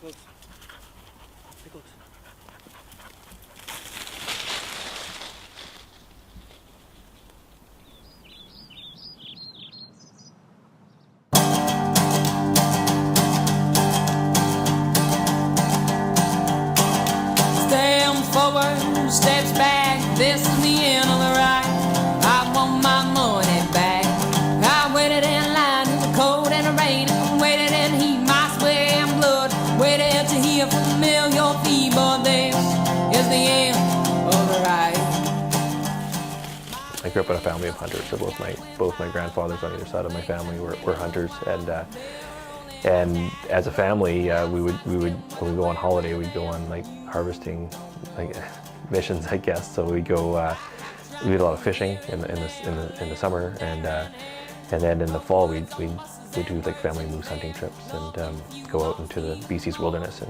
close. Stay close. Forward, steps back, this is the end of the ride. I want my money back. I waited in line in the cold and the rain, waited in heat, my sweat and blood, waited to hear from a million feet, but this is the end of the ride. I grew up in a family of hunters, so both my grandfathers on either side of my family were hunters, and as a family, we would when we go on holiday, we'd go on like harvesting missions, I guess. So we go, we did a lot of fishing in the summer, and then in the fall we do like family moose hunting trips and go out into the BC's wilderness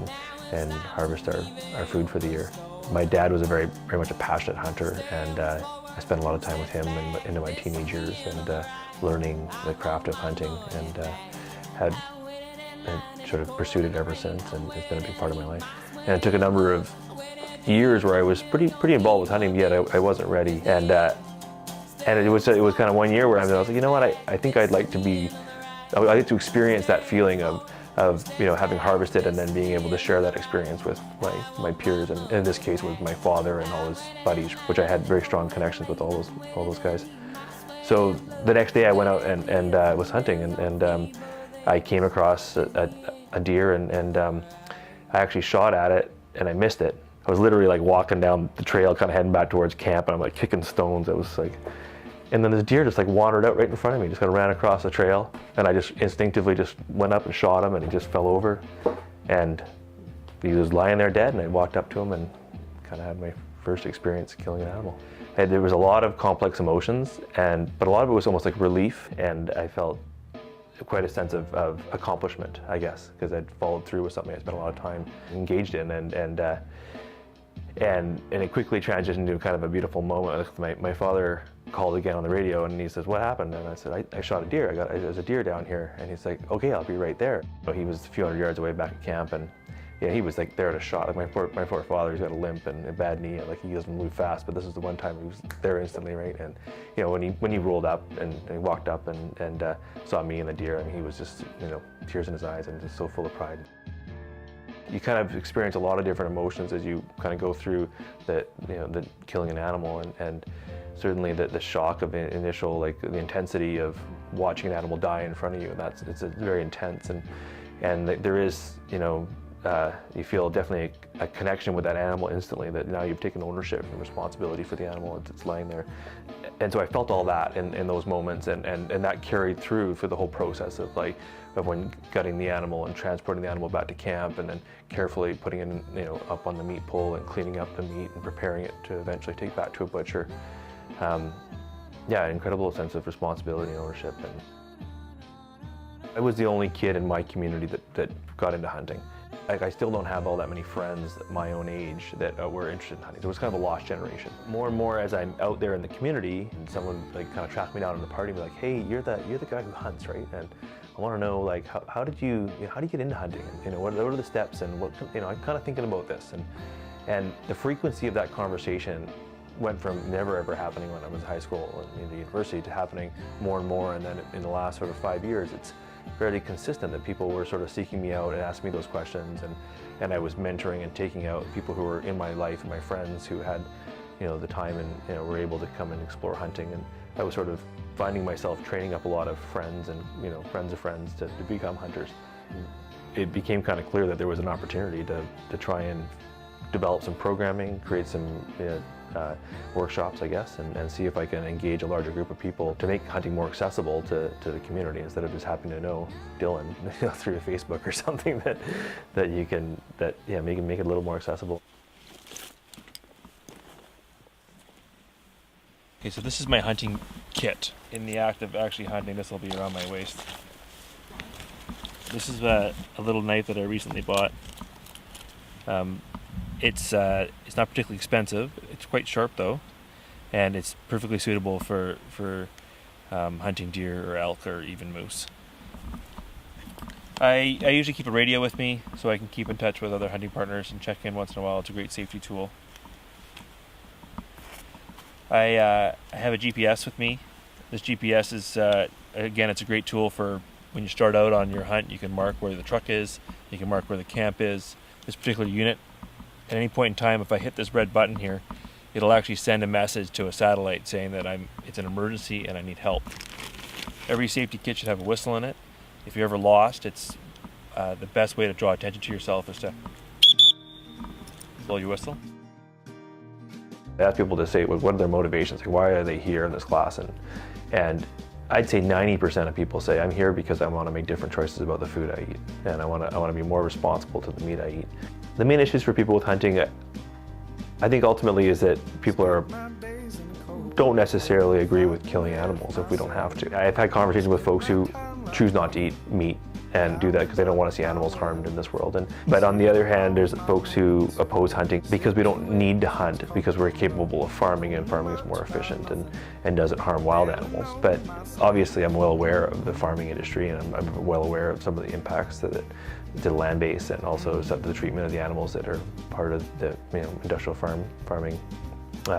and harvest our food for the year. My dad was very much a passionate hunter, and I spent a lot of time with him into my teenage years and learning the craft of hunting, and had sort of pursued it ever since, and it's been a big part of my life. And it took a number of years where I was pretty involved with hunting, yet I wasn't ready. And it was kind of one year where I was like, you know what, I think I'd like to experience that feeling of having harvested and then being able to share that experience with my peers, and in this case with my father and all his buddies, which I had very strong connections with all those guys. So the next day I went out and was hunting, and I came across a deer, and I actually shot at it and I missed it. I was literally like walking down the trail, kind of heading back towards camp, and I'm like kicking stones. It was like, and then this deer just like wandered out right in front of me, just kind of ran across the trail, and I just instinctively just went up and shot him, and he just fell over, and he was lying there dead, and I walked up to him and kind of had my first experience killing an animal. There was a lot of complex emotions, but a lot of it was almost like relief, and I felt quite a sense of accomplishment, I guess, because I'd followed through with something I spent a lot of time engaged in, and it quickly transitioned into kind of a beautiful moment. My father called again on the radio, and he says, "What happened?" And I said, I shot a deer. There's a deer down here." And he's like, "Okay, I'll be right there." So he was a few hundred yards away back at camp, and yeah, he was like there at a shot. Like my poor father, he's got a limp and a bad knee, and like he doesn't move fast, but this is the one time he was there instantly, right? And when he rolled up and he walked up and saw me and the deer, I mean, he was just tears in his eyes and just so full of pride. You kind of experience a lot of different emotions as you kind of go through the killing an animal, and certainly the shock of the initial, like the intensity of watching an animal die in front of you. It's very intense, and there is you feel definitely a connection with that animal instantly, that now you've taken ownership and responsibility for the animal that's lying there. And so I felt all that in those moments, and that carried through for the whole process of when gutting the animal and transporting the animal back to camp, and then carefully putting it up on the meat pole and cleaning up the meat and preparing it to eventually take back to a butcher. Incredible sense of responsibility and ownership. And I was the only kid in my community that got into hunting. I still don't have all that many friends my own age that were interested in hunting. So it was kind of a lost generation. More and more as I'm out there in the community, and someone like kind of tracked me down in the party and be like, "Hey, you're the guy who hunts, right? And I want to know, like, how did you get into hunting? And what are the steps? And what I'm kind of thinking about this." And the frequency of that conversation went from never ever happening when I was in high school and in the university to happening more and more. And then in the last sort of 5 years, it's fairly consistent that people were sort of seeking me out and asking me those questions, and I was mentoring and taking out people who were in my life and my friends who had the time and were able to come and explore hunting, and I was sort of finding myself training up a lot of friends and friends of friends to become hunters. It became kind of clear that there was an opportunity to try and develop some programming, create some workshops, I guess, and see if I can engage a larger group of people to make hunting more accessible to the community, instead of just happening to know Dylan through Facebook or something that you can make it a little more accessible. Okay, so this is my hunting kit. In the act of actually hunting, this will be around my waist. This is a little knife that I recently bought. It's not particularly expensive. It's quite sharp though, and it's perfectly suitable for hunting deer or elk or even moose. I usually keep a radio with me so I can keep in touch with other hunting partners and check in once in a while. It's a great safety tool. I have a GPS with me. This GPS is, again, it's a great tool for when you start out on your hunt. You can mark where the truck is, you can mark where the camp is. This particular unit, at any point in time, if I hit this red button here, it'll actually send a message to a satellite saying that it's an emergency and I need help. Every safety kit should have a whistle in it. If you're ever lost, it's the best way to draw attention to yourself is to blow your whistle. I ask people to say, well, what are their motivations? Like, why are they here in this class? And I'd say 90% of people say, I'm here because I want to make different choices about the food I eat, and I want to be more responsible to the meat I eat. The main issues for people with hunting, I think ultimately is that people don't necessarily agree with killing animals if we don't have to. I've had conversations with folks who choose not to eat meat and do that because they don't want to see animals harmed in this world. But on the other hand, there's folks who oppose hunting because we don't need to hunt, because we're capable of farming, and farming is more efficient and doesn't harm wild animals. But obviously I'm well aware of the farming industry, and I'm well aware of some of the impacts to the land base, and also some of the treatment of the animals that are part of the industrial farming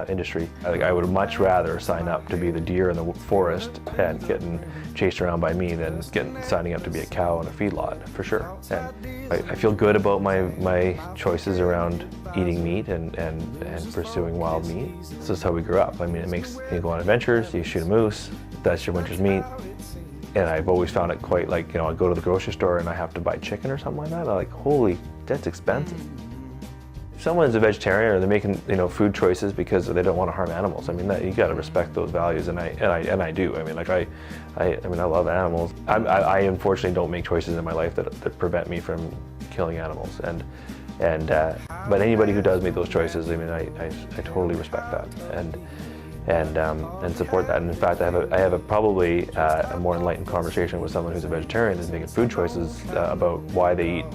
industry. I would much rather sign up to be the deer in the forest and getting chased around by me than signing up to be a cow in a feedlot, for sure. And I feel good about my choices around eating meat and pursuing wild meat. This is how we grew up. I mean, it makes you go on adventures, you shoot a moose, that's your winter's meat. And I've always found it quite like, I go to the grocery store and I have to buy chicken or something like that. I'm like, holy, that's expensive. If someone's a vegetarian or they're making food choices because they don't want to harm animals, I mean, you got to respect those values, and I do. I mean, like I love animals. I unfortunately don't make choices in my life that prevent me from killing animals, but anybody who does make those choices, I mean, I totally respect that and support that. And in fact, I have probably a more enlightened conversation with someone who's a vegetarian and making food choices about why they eat,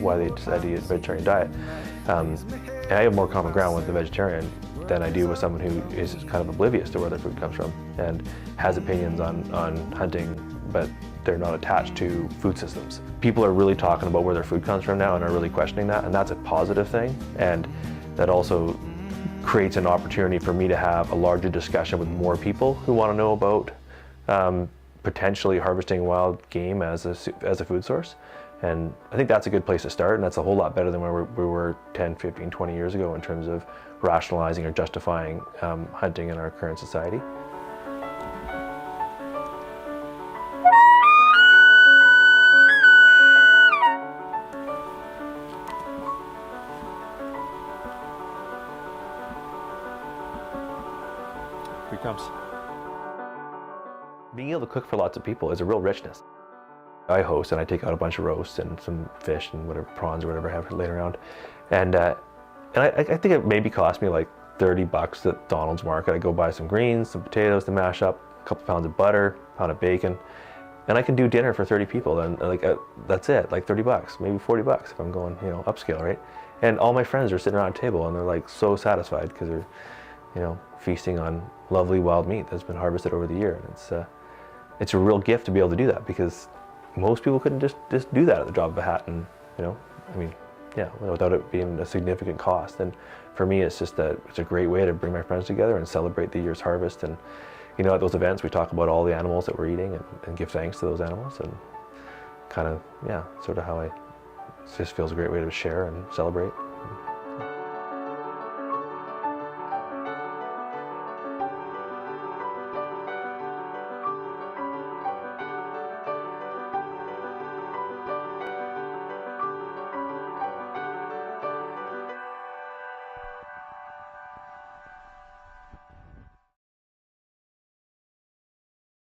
why they decide to eat a vegetarian diet. And I have more common ground with the vegetarian than I do with someone who is kind of oblivious to where their food comes from and has opinions on hunting, but they're not attached to food systems. People are really talking about where their food comes from now and are really questioning that, and that's a positive thing. And that also creates an opportunity for me to have a larger discussion with more people who want to know about potentially harvesting wild game as a food source. And I think that's a good place to start, and that's a whole lot better than where we were 10, 15, 20 years ago in terms of rationalizing or justifying hunting in our current society. Here he comes. Being able to cook for lots of people is a real richness. I host and I take out a bunch of roasts and some fish and whatever, prawns or whatever I have laying around. And I think it maybe cost me like $30 at Donald's Market. I go buy some greens, some potatoes to mash up, a couple pounds of butter, a pound of bacon, and I can do dinner for 30 people. And that's it, like $30, maybe $40 if I'm going, upscale, right? And all my friends are sitting around a table and they're like so satisfied because they're, feasting on lovely wild meat that's been harvested over the year. And it's a real gift to be able to do that, because most people couldn't just do that at the drop of a hat, and without it being a significant cost. And for me, it's a great way to bring my friends together and celebrate the year's harvest. And at those events we talk about all the animals that we're eating and give thanks to those animals, and sort of how it just feels a great way to share and celebrate.